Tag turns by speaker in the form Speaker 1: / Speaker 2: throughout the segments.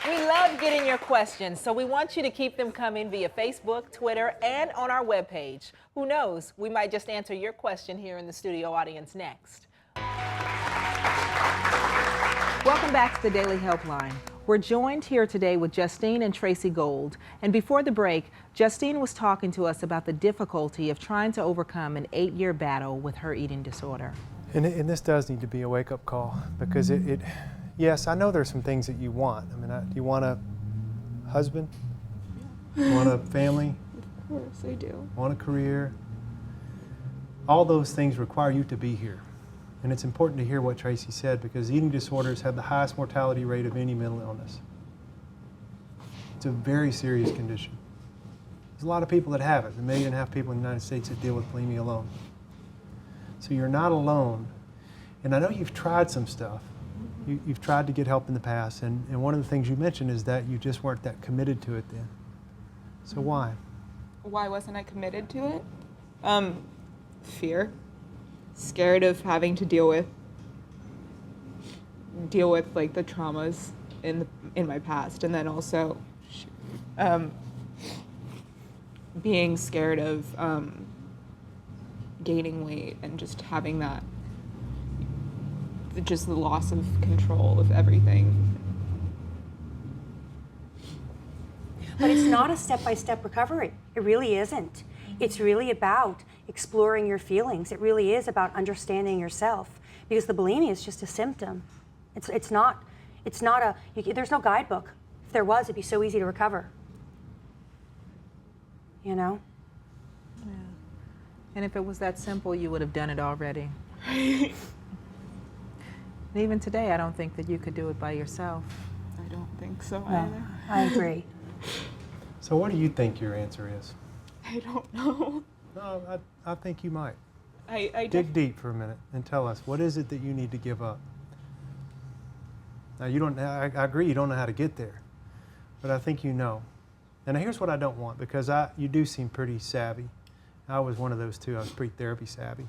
Speaker 1: We love getting your questions, so we want you to keep them coming via Facebook, Twitter, and on our webpage. Who knows, we might just answer your question here in the studio audience next. Welcome back to the Daily Helpline. We're joined here today with Justine and Tracy Gold. And before the break, Justine was talking to us about the difficulty of trying to overcome an 8-year battle with her eating disorder.
Speaker 2: And this does need to be a wake-up call, because yes, I know there's some things that you want. I mean, you want a husband? You want a family?
Speaker 3: Of course I do.
Speaker 2: Want a career? All those things require you to be here. And it's important to hear what Tracy said, because eating disorders have the highest mortality rate of any mental illness. It's a very serious condition. There's a lot of people that have it. 1.5 million people in the United States that deal with bulimia alone. So you're not alone. And I know you've tried some stuff. You've tried to get help in the past, and one of the things you mentioned is that you just weren't that committed to it then. So why?
Speaker 3: Why wasn't I committed to it? Fear. Scared of having to deal with like the traumas in my past, and then also being scared of gaining weight and just having that, just the loss of control of everything.
Speaker 4: But it's not a step-by-step recovery. It really isn't. It's really about exploring your feelings. It really is about understanding yourself, because the bulimia is just a symptom. It's not there's no guidebook. If there was, it'd be so easy to recover. You know?
Speaker 1: Yeah. And if it was that simple, you would have done it already.
Speaker 3: Right.
Speaker 1: And even today, I don't think that you could do it by yourself.
Speaker 3: I don't think so
Speaker 4: No,
Speaker 3: either.
Speaker 4: I agree.
Speaker 2: So what do you think your answer is?
Speaker 3: I don't know.
Speaker 2: No, I think you might.
Speaker 3: I
Speaker 2: Dig deep for a minute and tell us, what is it that you need to give up? Now, I agree you don't know how to get there, but I think you know. And here's what I don't want, because you do seem pretty savvy. I was one of those too. I was pretty therapy savvy.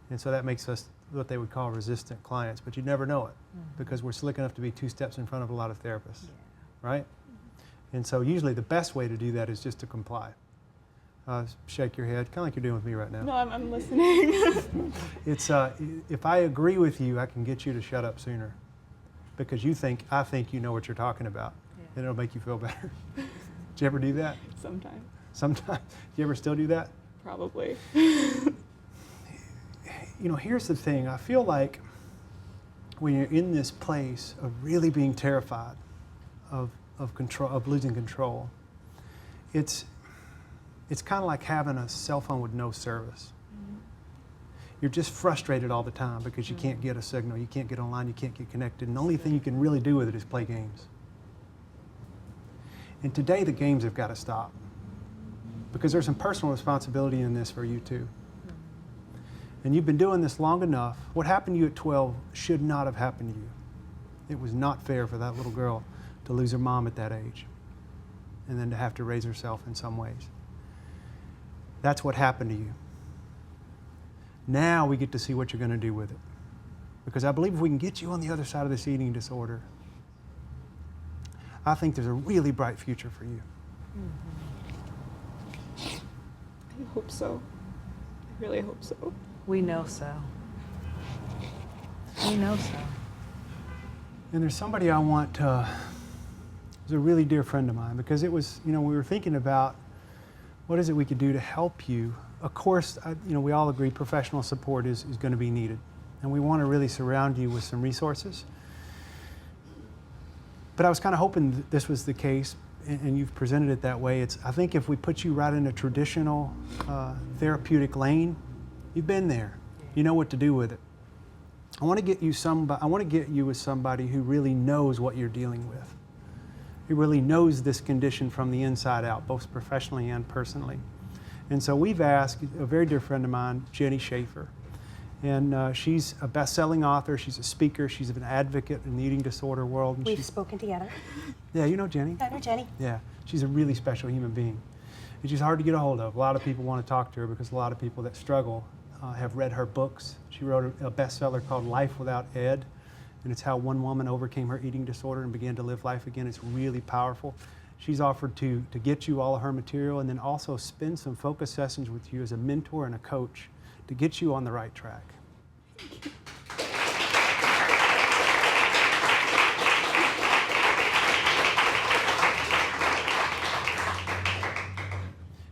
Speaker 2: And so that makes us what they would call resistant clients, but you never know it, because we're slick enough to be 2 steps in front of a lot of therapists, right? And so usually the best way to do that is just to comply. Shake your head, kind of like you're doing with me right now.
Speaker 3: No, I'm listening.
Speaker 2: It's if I agree with you, I can get you to shut up sooner, because I think you know what you're talking about, and it'll make you feel better. Did you ever do that?
Speaker 3: Sometimes.
Speaker 2: Sometimes. Do you ever still do that?
Speaker 3: Probably.
Speaker 2: You know, here's the thing. I feel like when you're in this place of really being terrified of losing control, it's kind of like having a cell phone with no service. You're just frustrated all the time because you can't get a signal, you can't get online, you can't get connected, and the only thing you can really do with it is play games. And today the games have got to stop, because there's some personal responsibility in this for you too. And you've been doing this long enough. What happened to you at 12 should not have happened to you. It was not fair for that little girl to lose her mom at that age, and then to have to raise herself in some ways. That's what happened to you. Now we get to see what you're going to do with it. Because I believe if we can get you on the other side of this eating disorder, I think there's a really bright future for you.
Speaker 3: I hope so. I really hope so.
Speaker 1: We know so. We know so.
Speaker 2: And there's somebody I want to, who's a really dear friend of mine, because it was, we were thinking about what is it we could do to help you. Of course, we all agree professional support is going to be needed. And we want to really surround you with some resources. But I was kind of hoping that this was the case, and you've presented it that way. I think if we put you right in a traditional therapeutic lane, you've been there. You know what to do with it. I want to get you with somebody who really knows what you're dealing with. Who really knows this condition from the inside out, both professionally and personally. And so we've asked a very dear friend of mine, Jenny Schaefer. And she's a best-selling author, she's a speaker, she's an advocate in the eating disorder world. And
Speaker 4: We've spoken together.
Speaker 2: Yeah, you know Jenny?
Speaker 4: I know Jenny.
Speaker 2: Yeah, she's a really special human being. And she's hard to get a hold of. A lot of people want to talk to her because a lot of people that struggle have read her books. She wrote a bestseller called Life Without Ed, and it's how one woman overcame her eating disorder and began to live life again. It's really powerful. She's offered to get you all of her material and then also spend some focus sessions with you as a mentor and a coach to get you on the right track.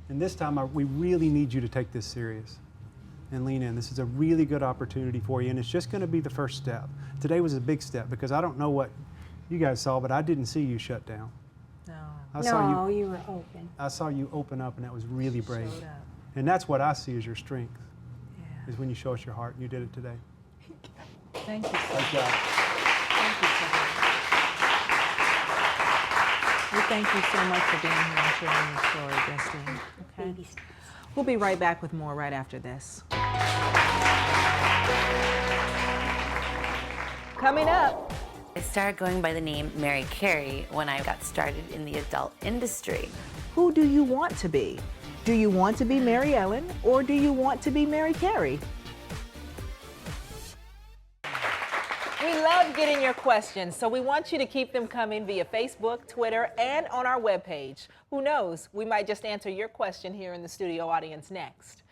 Speaker 2: And this time, we really need you to take this serious and lean in. This is a really good opportunity for you, and it's just going to be the first step. Today was a big step because I don't know what you guys saw, but I didn't see you shut down.
Speaker 4: No, you were open.
Speaker 2: I saw you open up, and that was really brave.
Speaker 1: Showed up.
Speaker 2: And that's what I see as your strength,
Speaker 1: Yeah.
Speaker 2: is when you show us your heart, and you did it today.
Speaker 1: Thank you so
Speaker 2: Good
Speaker 1: much.
Speaker 2: job.
Speaker 1: Thank you so much. We thank you so much for being here and sharing your story, Justine. Okay.
Speaker 4: Baby steps.
Speaker 1: We'll be right back with more right after this. Coming up.
Speaker 5: I started going by the name Mary Carey when I got started in the adult industry.
Speaker 1: Who do you want to be? Do you want to be Mary Ellen or do you want to be Mary Carey? We love getting your questions, so we want you to keep them coming via Facebook, Twitter, and on our webpage. Who knows, we might just answer your question here in the studio audience next.